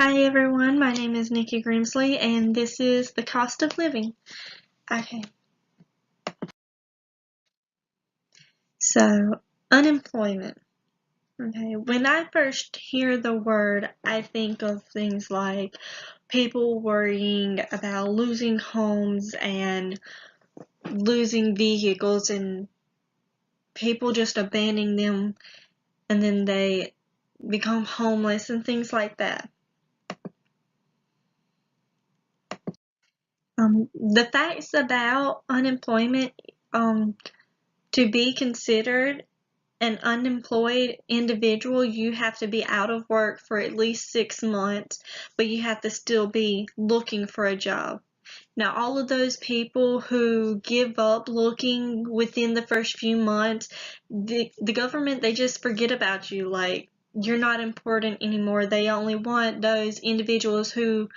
Hi everyone, my name is Nikki Grimsley and this is the cost of living. Okay, so unemployment. Okay, when I first hear the word, I think of things like people worrying about losing homes and losing vehicles and people just abandoning them and then they become homeless and things like that. The facts about unemployment, to be considered an unemployed individual, you have to be out of work for at least 6 months, but you have to still be looking for a job. Now, all of those people who give up looking within the first few months, the government, they just forget about you. Like, you're not important anymore. They only want those individuals who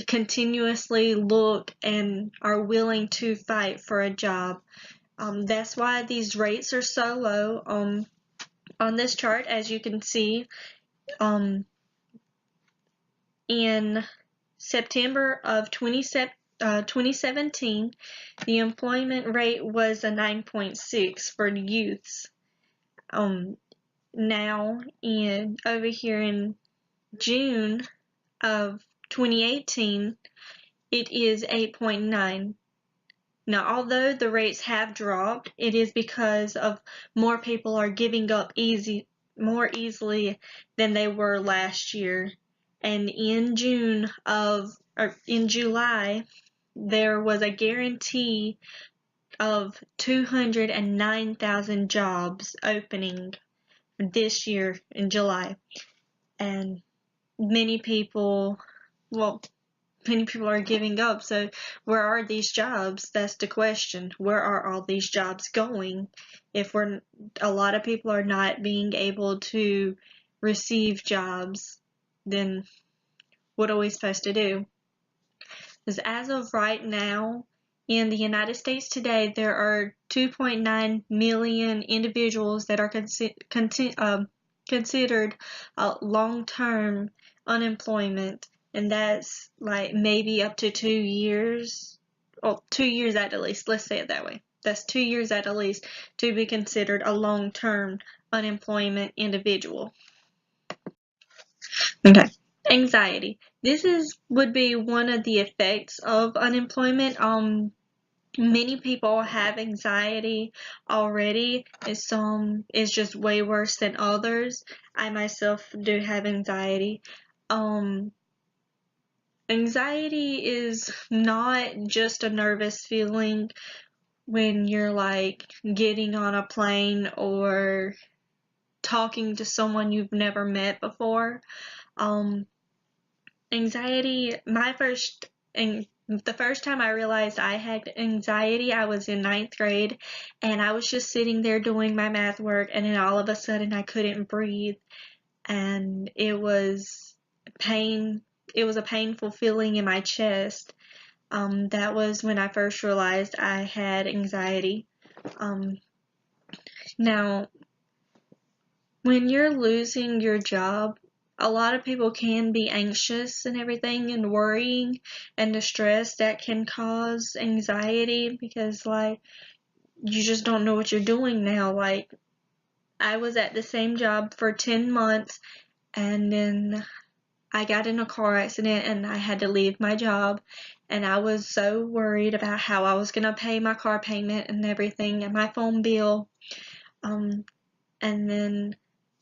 continuously look and are willing to fight for a job. That's why these rates are so low. On this chart, as you can see, in September of 2017, the employment rate was a 9.6 for youths. Now, over here in June of 2018, it is 8.9. Now, although the rates have dropped, it is because of more people are giving up more easily than they were last year. And in July, there was a guarantee of 209,000 jobs opening this year in July. And many people, well, many people are giving up. So where are these jobs? That's the question. Where are all these jobs going? If a lot of people are not being able to receive jobs, then what are we supposed to do? Because as of right now, in the United States today, there are 2.9 million individuals that are considered long-term unemployment, and that's like maybe up to 2 years. Well, 2 years at least. Let's say it that way. That's 2 years at least to be considered a long-term unemployment individual. Okay. Anxiety. Would be one of the effects of unemployment. Many people have anxiety already. Some is just way worse than others. I myself do have anxiety. Um, Anxiety is not just a nervous feeling when you're like getting on a plane or talking to someone you've never met before. Um, Anxiety, the first time I realized I had anxiety, I was in ninth grade, and I was just sitting there doing my math work, and then all of a sudden I couldn't breathe, and it was pain. It was a painful feeling in my chest. That was when I first realized I had anxiety. Um, Now, when you're losing your job, a lot of people can be anxious and everything and worrying, and the stress that can cause anxiety because like you just don't know what you're doing now. Like I was at the same job for 10 months and then I got in a car accident and I had to leave my job, and I was so worried about how I was going to pay my car payment and everything and my phone bill. Um, and then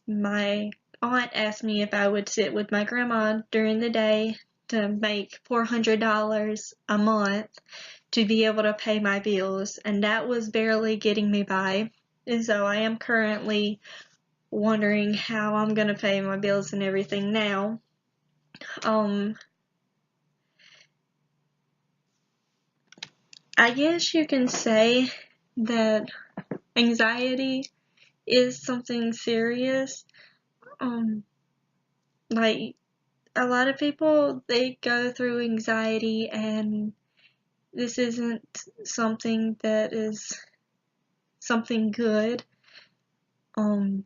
my aunt asked me if I would sit with my grandma during the day to make $400 a month to be able to pay my bills, and that was barely getting me by. And so I am currently wondering how I'm going to pay my bills and everything now. I guess you can say that anxiety is something serious. Um, like a lot of people, they go through anxiety, and this isn't something that is something good. Um,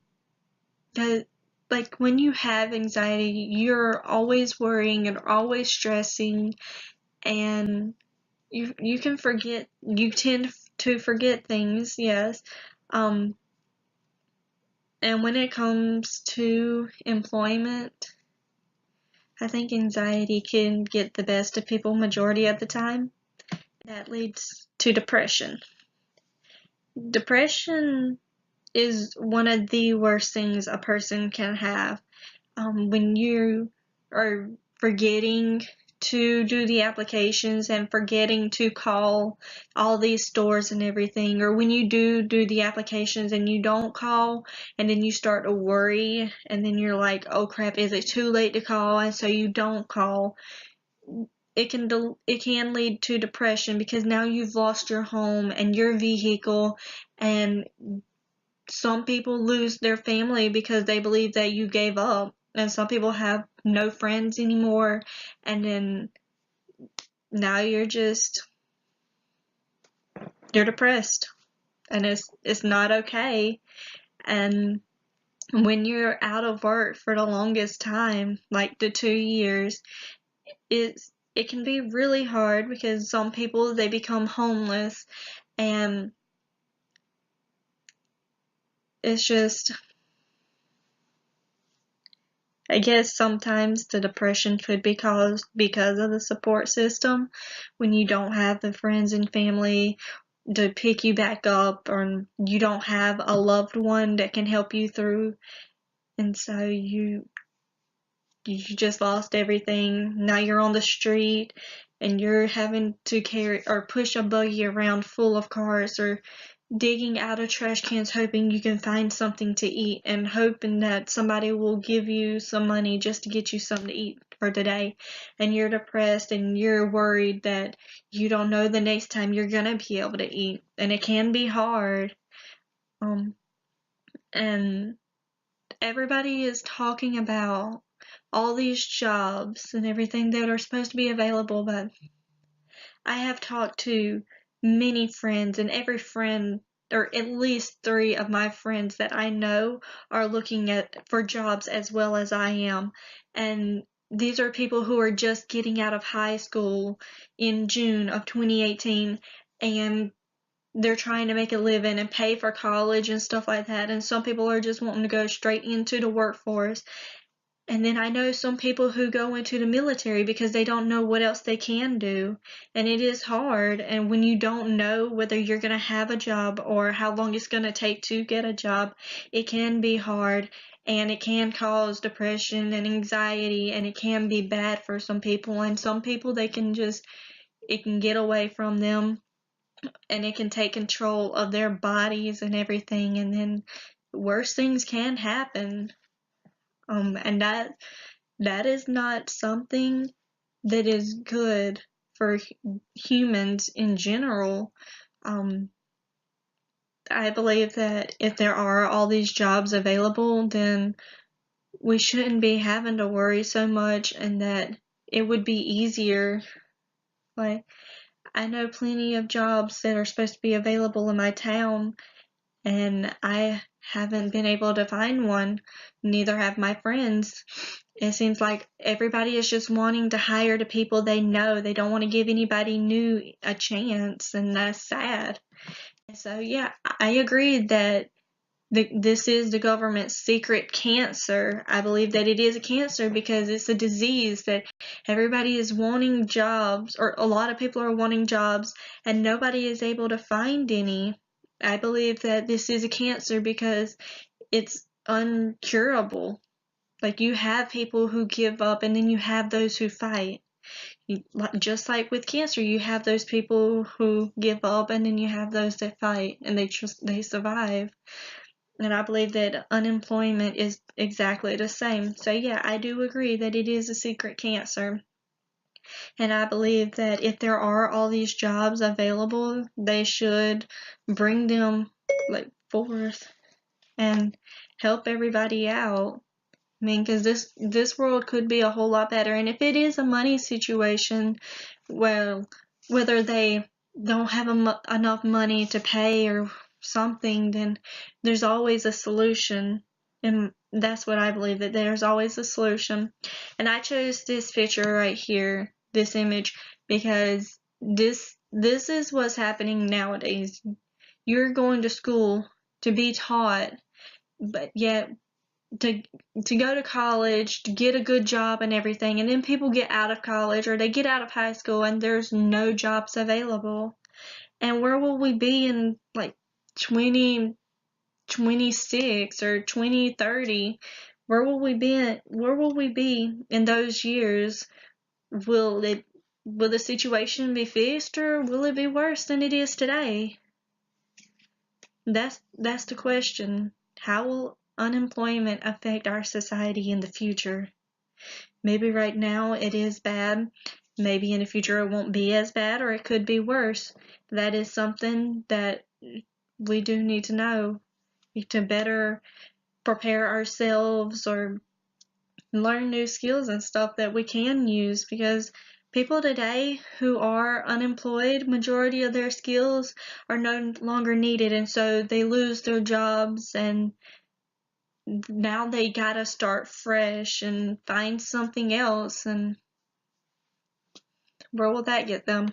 like when you have anxiety, you're always worrying and always stressing, and you can forget, you tend to forget things, yes. Um, and when it comes to employment, I think anxiety can get the best of people majority of the time. That leads to depression. Depression is one of the worst things a person can have. When you are forgetting to do the applications and forgetting to call all these stores and everything, or when you do the applications and you don't call, and then you start to worry, and then you're like, oh crap, is it too late to call? And so you don't call. It can lead to depression because now you've lost your home and your vehicle, and some people lose their family because they believe that you gave up, and some people have no friends anymore, and then now you're depressed, and it's not okay. And when you're out of work for the longest time, like the 2 years, it can be really hard because some people, they become homeless, and it's just, I guess sometimes the depression could be caused because of the support system. When you don't have the friends and family to pick you back up, or you don't have a loved one that can help you through, and so you just lost everything. Now you're on the street and you're having to carry or push a buggy around full of cars, or digging out of trash cans hoping you can find something to eat, and hoping that somebody will give you some money just to get you something to eat for today. And you're depressed and you're worried that you don't know the next time you're gonna be able to eat, and it can be hard. And everybody is talking about all these jobs and everything that are supposed to be available, but I have talked to many friends, and every friend, or at least 3 of my friends that I know, are looking for jobs as well as I am. And these are people who are just getting out of high school in June of 2018, and they're trying to make a living and pay for college and stuff like that. And some people are just wanting to go straight into the workforce. And then I know some people who go into the military because they don't know what else they can do. And it is hard. And when you don't know whether you're going to have a job or how long it's going to take to get a job, it can be hard. And it can cause depression and anxiety. And it can be bad for some people. And some people, it can get away from them. And it can take control of their bodies and everything. And then worse things can happen. And that is not something that is good for humans in general. Um, I believe that if there are all these jobs available, then we shouldn't be having to worry so much, and that it would be easier. Like, I know plenty of jobs that are supposed to be available in my town, and I haven't been able to find one. Neither have my friends. It seems like everybody is just wanting to hire the people they know. They don't want to give anybody new a chance, and that's sad. So yeah, I agree that this is the government's secret cancer. I believe that it is a cancer because it's a disease that everybody is wanting jobs, or a lot of people are wanting jobs, and nobody is able to find any. I believe that this is a cancer because it's uncurable. Like, you have people who give up, and then you have those who fight. Just like with cancer, you have those people who give up, and then you have those that fight, and they survive. And I believe that unemployment is exactly the same. So yeah, I do agree that it is a secret cancer. And I believe that if there are all these jobs available, they should bring them forth and help everybody out. I mean, because this world could be a whole lot better. And if it is a money situation, well, whether they don't have enough money to pay or something, then there's always a solution. And that's what I believe, that there's always a solution. And I chose this picture right here, this image, because this is what's happening nowadays. You're going to school to be taught, but yet to go to college, to get a good job and everything, and then people get out of college or they get out of high school and there's no jobs available. And where will we be in like 2026 or 2030? Where will we be? Where will we be in those years? Will the situation be fixed, or will it be worse than it is today? That's the question. How will unemployment affect our society in the future? Maybe right now it is bad. Maybe in the future it won't be as bad, or it could be worse. That is something that we do need to know to better prepare ourselves or learn new skills and stuff that we can use, because people today who are unemployed, majority of their skills are no longer needed, and so they lose their jobs, and now they gotta start fresh and find something else, and where will that get them?